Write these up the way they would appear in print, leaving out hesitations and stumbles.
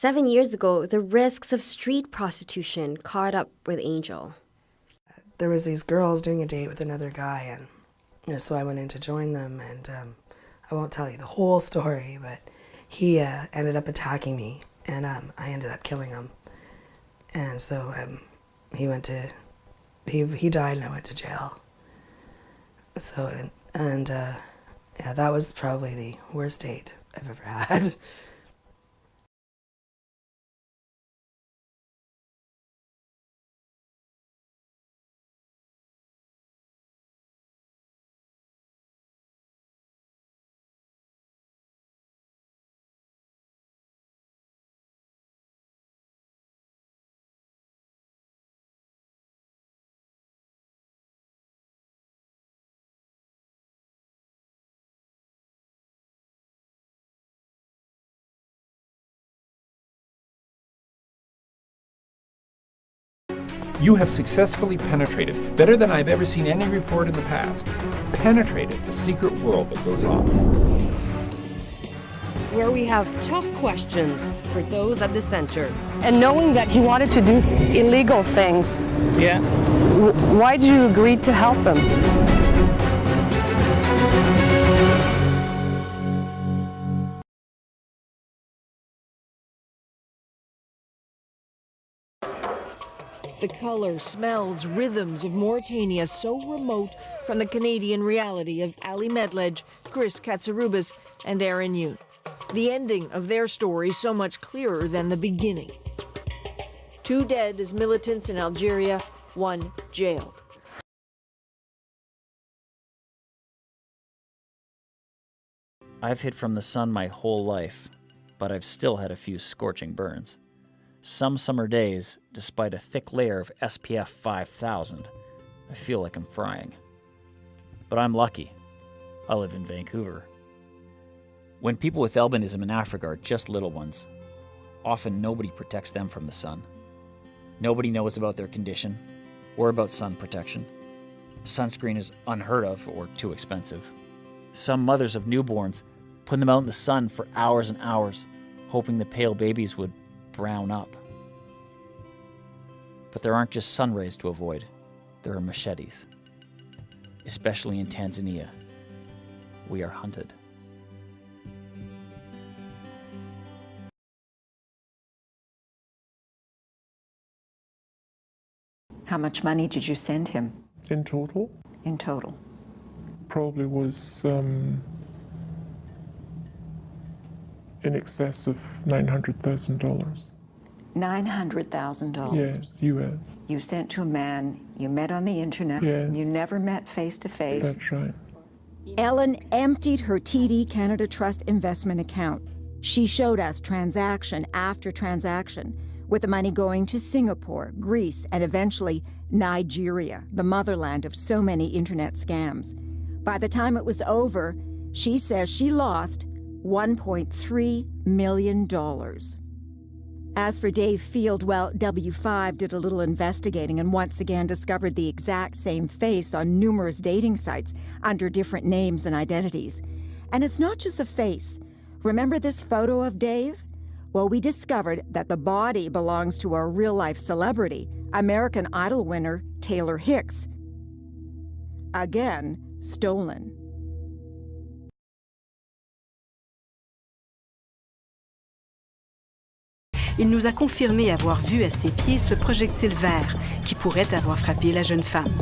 7 years ago, the risks of street prostitution caught up with Angel. There was these girls doing a date with another guy, and so I went in to join them, and I won't tell you the whole story, but he ended up attacking me, and I ended up killing him. And so he died, and I went to jail. So, yeah, that was probably the worst date I've ever had. You have successfully penetrated, better than I've ever seen any report in the past, penetrated the secret world that goes on. Where we have tough questions for those at the center. And knowing that he wanted to do illegal things, Yeah. why did you agree to help him? The color, smells, rhythms of Mauritania so remote from the Canadian reality of Ali Medledge, Chris Katsarubas, and Aaron Yoon. The ending of their story so much clearer than the beginning. 2 dead as militants in Algeria, 1 jailed. I've hid from the sun my whole life, but I've still had a few scorching burns. Some summer days, despite a thick layer of SPF 5000, I feel like I'm frying. But I'm lucky. I live in Vancouver. When people with albinism in Africa are just little ones, often nobody protects them from the sun. Nobody knows about their condition or about sun protection. Sunscreen is unheard of or too expensive. Some mothers of newborns put them out in the sun for hours and hours, hoping the pale babies would brown up. But there aren't just sun rays to avoid, there are machetes. Especially in Tanzania, we are hunted. How much money did you send him In total, in total? probably was in excess of $900,000. $900,000. Yes, US. You sent to a man you met on the internet. Yes. You never met face to face. That's right. Ellen emptied her TD Canada Trust investment account. She showed us transaction after transaction, with the money going to Singapore, Greece, and eventually Nigeria, the motherland of so many internet scams. By the time it was over, she says she lost $1.3 million. As for Dave Field, well, W5 did a little investigating and once again discovered the exact same face on numerous dating sites under different names and identities. And it's not just the face. Remember this photo of Dave? Well, we discovered that the body belongs to a real-life celebrity, American Idol winner Taylor Hicks. Again, stolen. Il nous a confirmé avoir vu à ses pieds ce projectile vert qui pourrait avoir frappé la jeune femme.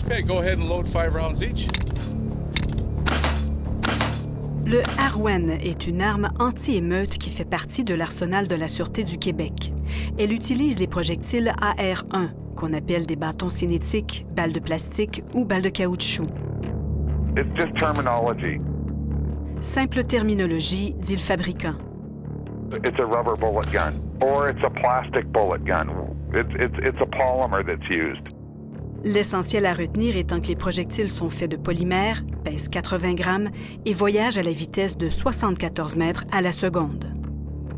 Okay, go ahead and load 5 rounds each. Le Arwen est une arme anti-émeute qui fait partie de l'arsenal de la Sûreté du Québec. Elle utilise les projectiles AR-1, qu'on appelle des bâtons cinétiques, balles de plastique ou balles de caoutchouc. It's just terminology. Simple terminologie, dit le fabricant. It's a rubber bullet gun, or it's a plastic bullet gun. It's a polymer that's used. L'essentiel à retenir étant que les projectiles sont faits de polymère, pèsent 80 grammes et voyagent à la vitesse de 74 mètres à la seconde.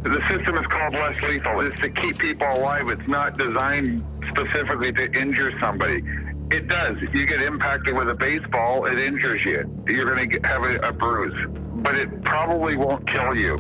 The system is called less lethal. It's to keep people alive. It's not designed specifically to injure somebody. It does. You get impacted with a baseball, it injures you. You're going to have a bruise. But it probably won't kill you.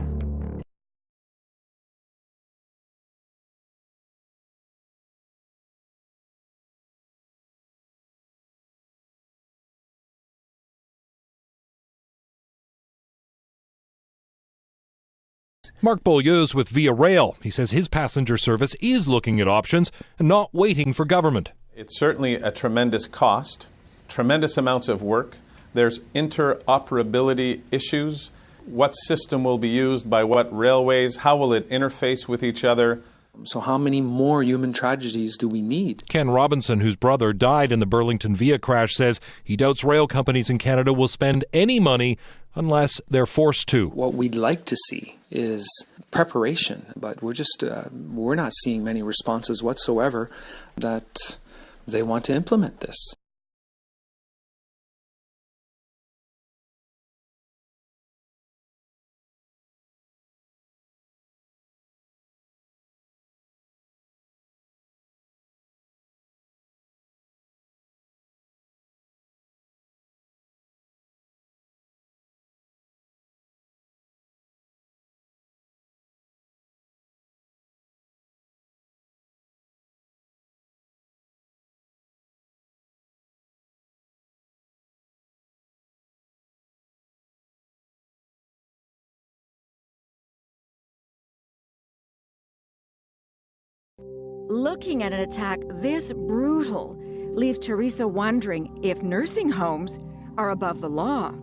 Mark Beaulieu's with Via Rail. He says his passenger service is looking at options and not waiting for government. It's certainly a tremendous cost, tremendous amounts of work. There's interoperability issues. What system will be used by what railways? How will it interface with each other? So how many more human tragedies do we need? Ken Robinson, whose brother died in the Burlington Via crash, says he doubts rail companies in Canada will spend any money unless they're forced to. What we'd like to see is preparation, but we're not seeing many responses whatsoever that they want to implement this. Looking at an attack this brutal leaves Teresa wondering if nursing homes are above the law.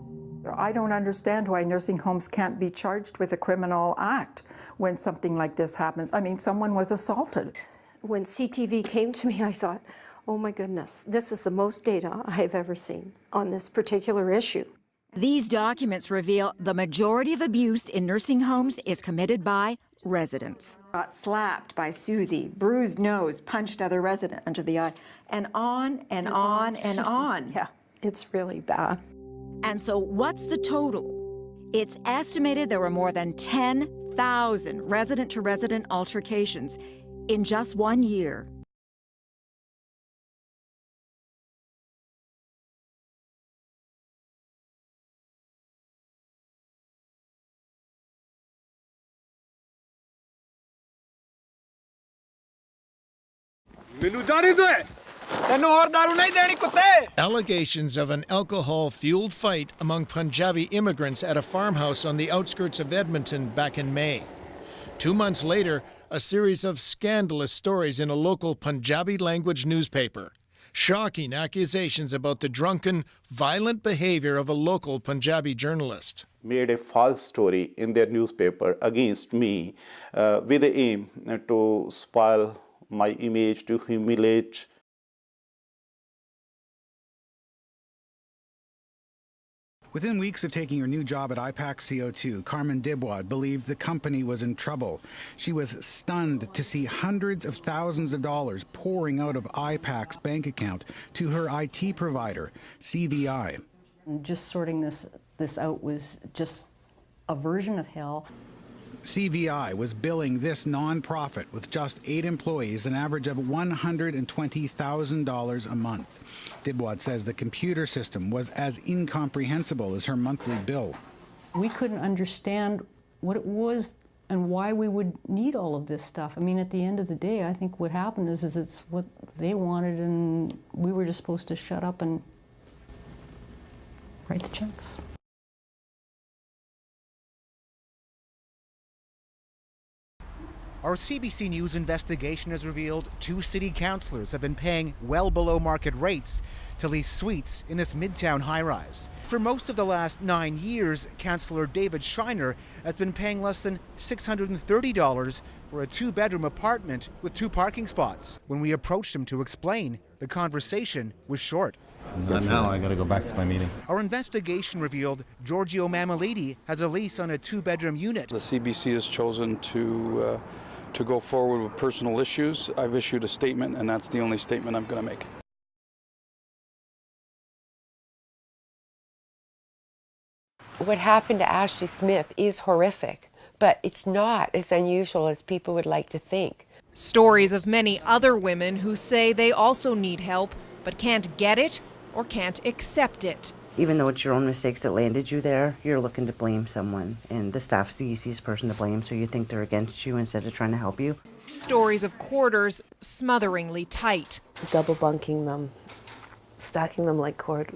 I don't understand why nursing homes can't be charged with a criminal act when something like this happens. I mean, someone was assaulted. When CTV came to me, I thought, oh my goodness, this is the most data I've ever seen on this particular issue. These documents reveal the majority of abuse in nursing homes is committed by residents. Got slapped by Susie, bruised nose, punched other resident under the eye, and on and on and on. Yeah, it's really bad. And so what's the total? It's estimated there were more than 10,000 resident-to-resident altercations in just 1 year. Allegations of an alcohol-fueled fight among Punjabi immigrants at a farmhouse on the outskirts of Edmonton back in May. 2 months later, a series of scandalous stories in a local Punjabi-language newspaper. Shocking accusations about the drunken, violent behavior of a local Punjabi journalist. Made a false story in their newspaper against me with the aim to spoil my image, to humiliate. Within weeks of taking her new job at IPAC CO2, Carmen Dibwad believed the company was in trouble. She was stunned to see hundreds of thousands of dollars pouring out of IPAC's bank account to her IT provider, CVI. Just sorting this out was just a version of hell. CVI was billing this nonprofit with just 8 employees an average of $120,000 a month. Dibwad says the computer system was as incomprehensible as her monthly bill. We couldn't understand what it was and why we would need all of this stuff. I mean, at the end of the day, I think what happened is it's what they wanted, and we were just supposed to shut up and write the checks. Our CBC News investigation has revealed 2 city councillors have been paying well below market rates to lease suites in this midtown high-rise. For most of the last 9 years, Councillor David Schreiner has been paying less than $630 for a 2-bedroom apartment with 2 parking spots. When we approached him to explain, the conversation was short. Not now, I gotta go back to my meeting. Our investigation revealed Giorgio Mamalidi has a lease on a 2-bedroom unit. The CBC has chosen to go forward with personal issues. I've issued a statement, and that's the only statement I'm going to make. What happened to Ashley Smith is horrific, but it's not as unusual as people would like to think. Stories of many other women who say they also need help, but can't get it or can't accept it. Even though it's your own mistakes that landed you there, you're looking to blame someone, and the staff's the easiest person to blame, so you think they're against you instead of trying to help you. Stories of quarters smotheringly tight. Double bunking them, stacking them like cord.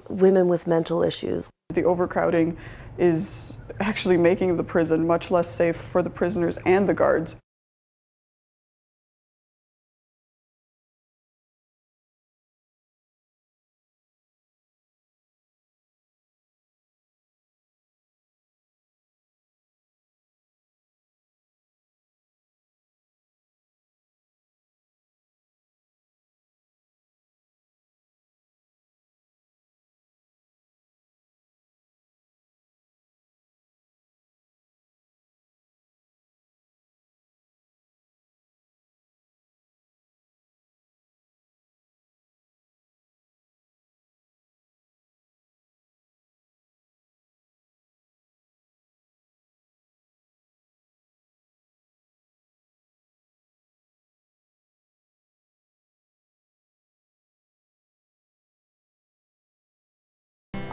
Women with mental issues. the overcrowding is actually making the prison much less safe for the prisoners and the guards.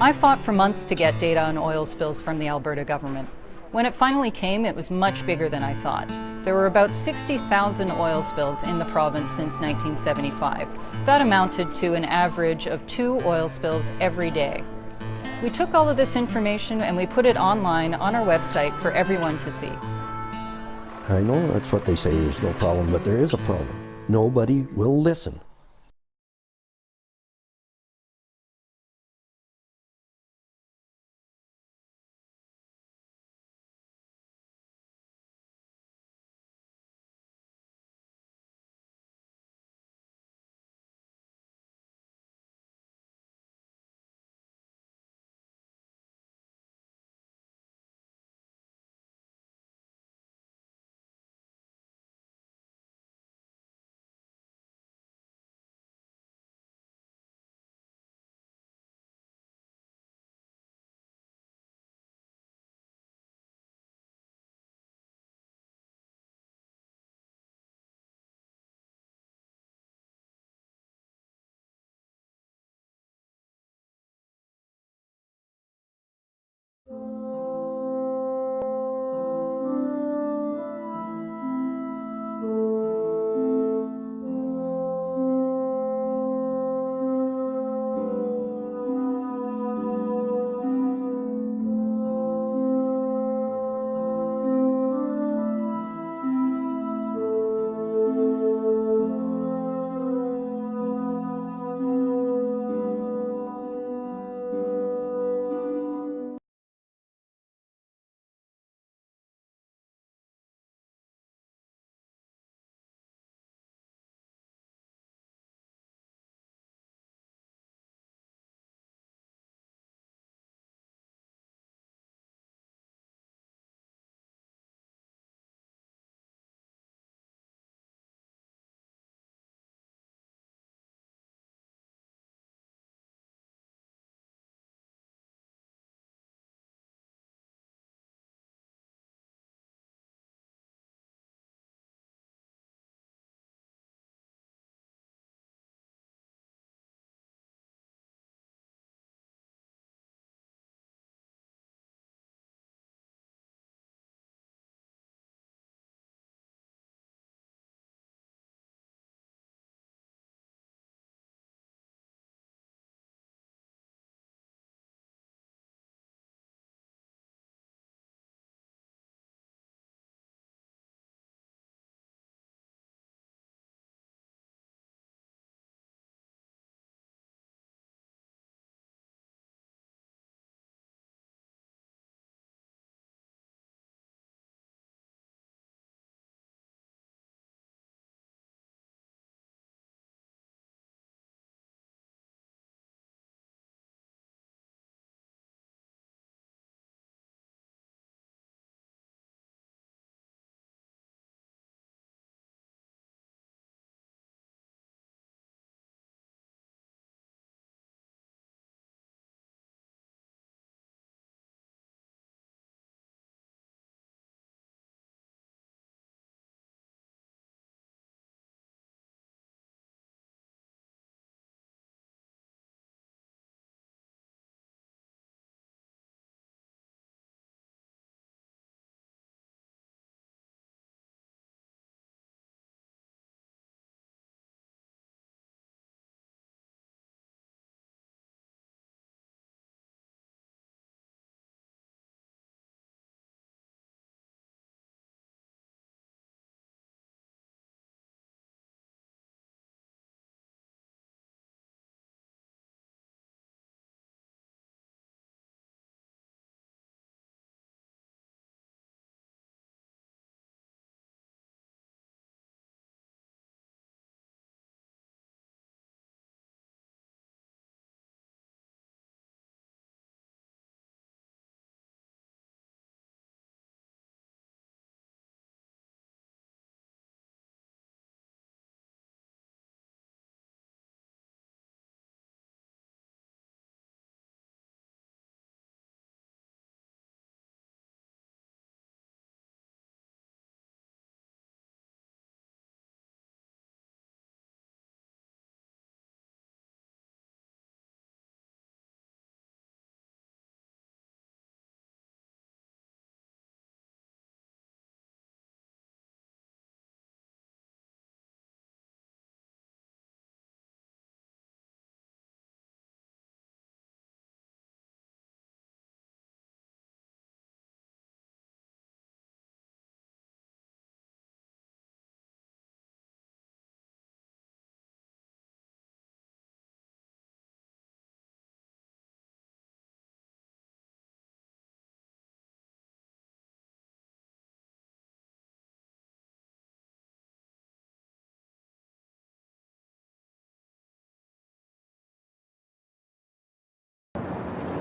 I fought for months to get data on oil spills from the Alberta government. When it finally came, it was much bigger than I thought. There were about 60,000 oil spills in the province since 1975. That amounted to an average of 2 oil spills every day. We took all of this information and we put it online on our website for everyone to see. I know that's what they say, there's no problem, but there is a problem. Nobody will listen.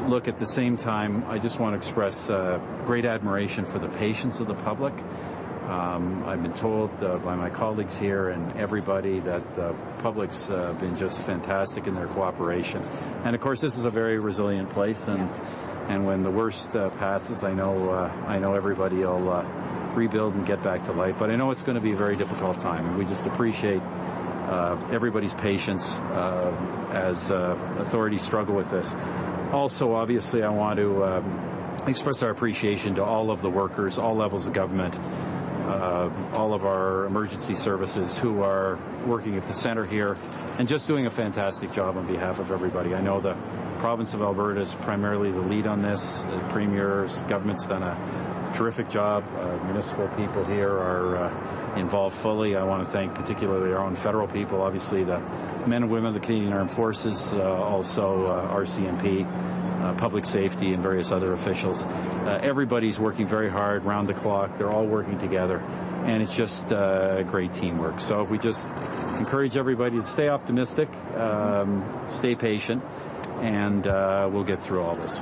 look, at the same time, I just want to express great admiration for the patience of the public. I've been told by my colleagues here and everybody that the public's been just fantastic in their cooperation. And of course, this is a very resilient place, and when the worst passes, I know everybody will rebuild and get back to life. But I know it's going to be a very difficult time, and we just appreciate everybody's patience as authorities struggle with this. Also, obviously, I want to express our appreciation to all of the workers, all levels of government, all of our emergency services who are working at the center here and just doing a fantastic job on behalf of everybody. I know the province of Alberta is primarily the lead on this. The Premier's government's done a terrific job. Municipal people here are involved fully. I want to thank particularly our own federal people, obviously the men and women of the Canadian Armed Forces, also RCMP, public safety, and various other officials. Everybody's working very hard, round the clock. They're all working together, and it's just great teamwork. So we just encourage everybody to stay optimistic, stay patient, and we'll get through all this.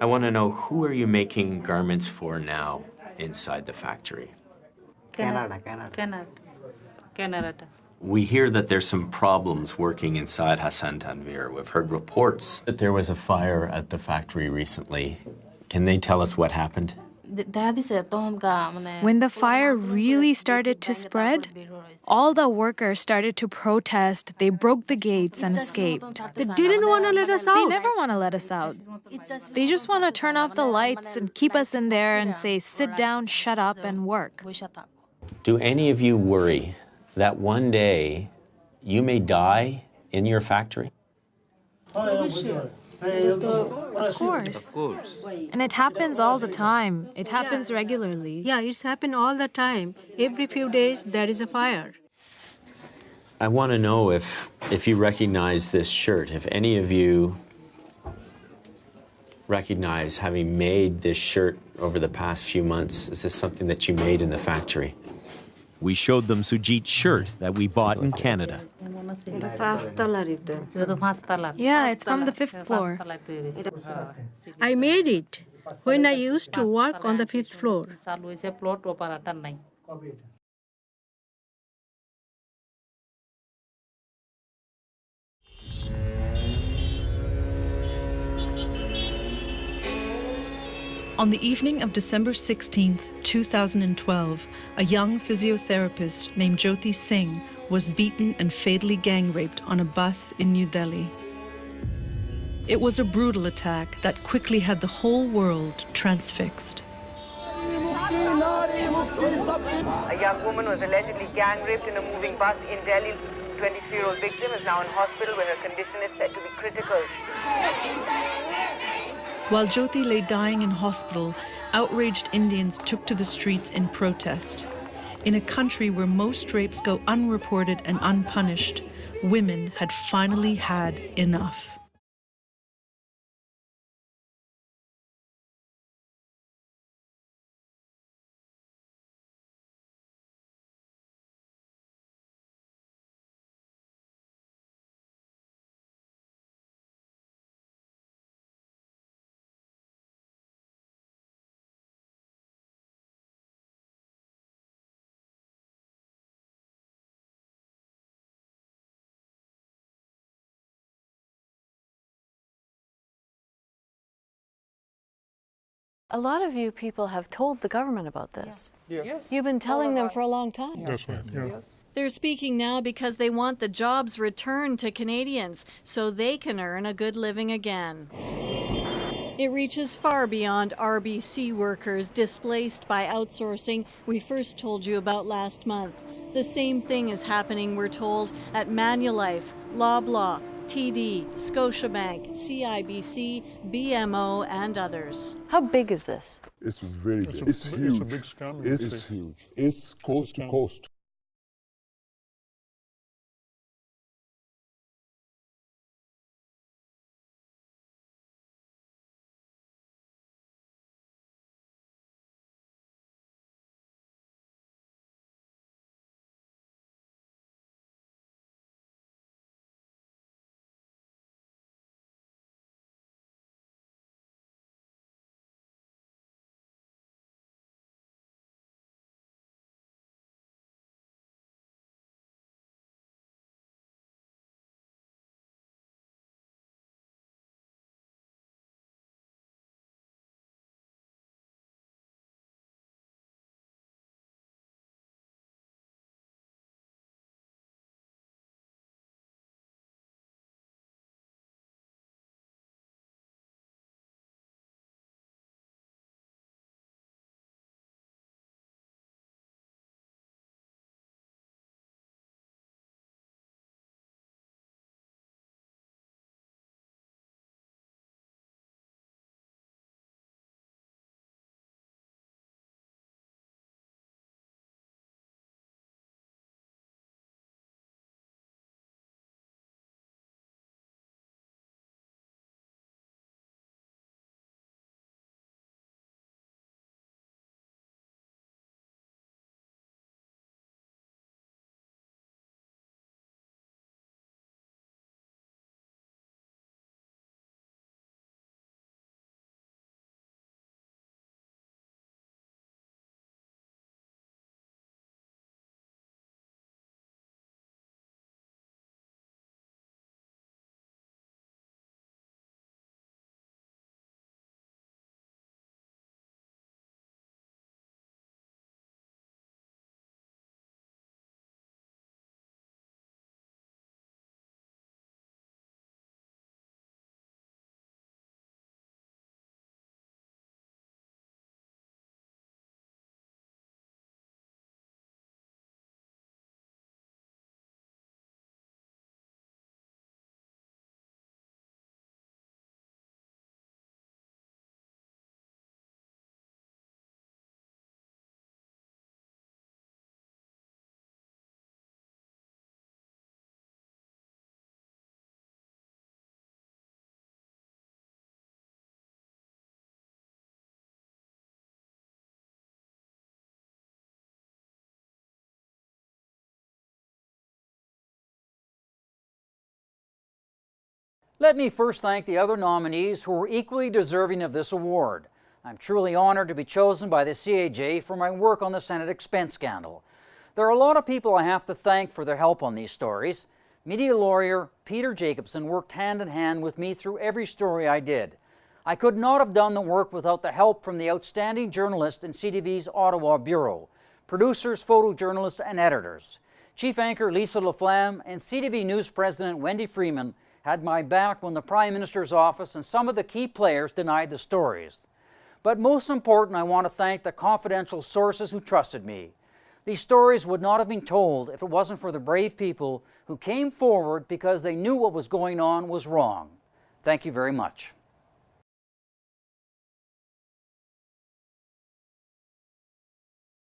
I want to know, who are you making garments for now inside the factory? Canada. We hear that there's some problems working inside Hassan Tanvir. We've heard reports that there was a fire at the factory recently. Can they tell us what happened? When the fire really started to spread, all the workers started to protest. They broke the gates and escaped. They didn't want to let us out. They never want to let us out. They just want to turn off the lights and keep us in there and say, sit down, shut up, and work. Do any of you worry that one day you may die in your factory? Of course. And it happens all the time. It happens regularly. Yeah, it's happened all the time. Every few days there is a fire. I want to know if you recognize this shirt, if any of you recognize having made this shirt over the past few months. Is this something that you made in the factory? We showed them Sujit's shirt that we bought in Canada. Yeah, it's from the 5th floor. I made it when I used to work on the 5th floor. On the evening of December 16, 2012, a young physiotherapist named Jyoti Singh was beaten and fatally gang raped on a bus in New Delhi. It was a brutal attack that quickly had the whole world transfixed. A young woman was allegedly gang raped in a moving bus in Delhi. 23-year-old victim is now in hospital where her condition is said to be critical. While Jyoti lay dying in hospital, outraged Indians took to the streets in protest. In a country where most rapes go unreported and unpunished, women had finally had enough. A lot of you people have told the government about this. Yes. You've been telling them for a long time. That's right. Yes. They're speaking now because they want the jobs returned to Canadians so they can earn a good living again. It reaches far beyond RBC workers displaced by outsourcing we first told you about last month. The same thing is happening, we're told, at Manulife, Loblaw, TD, Scotiabank, CIBC, BMO, and others. How big is this? It's very big. It's huge. It's a big scam. It's huge. It's coast to coast. Let me first thank the other nominees who were equally deserving of this award. I'm truly honored to be chosen by the CAJ for my work on the Senate expense scandal. There are a lot of people I have to thank for their help on these stories. Media lawyer Peter Jacobson worked hand in hand with me through every story I did. I could not have done the work without the help from the outstanding journalists in CTV's Ottawa Bureau, producers, photojournalists, and editors. Chief anchor Lisa Laflamme and CTV News President Wendy Freeman had my back when the Prime Minister's office and some of the key players denied the stories. But most important, I want to thank the confidential sources who trusted me. These stories would not have been told if it wasn't for the brave people who came forward because they knew what was going on was wrong. Thank you very much.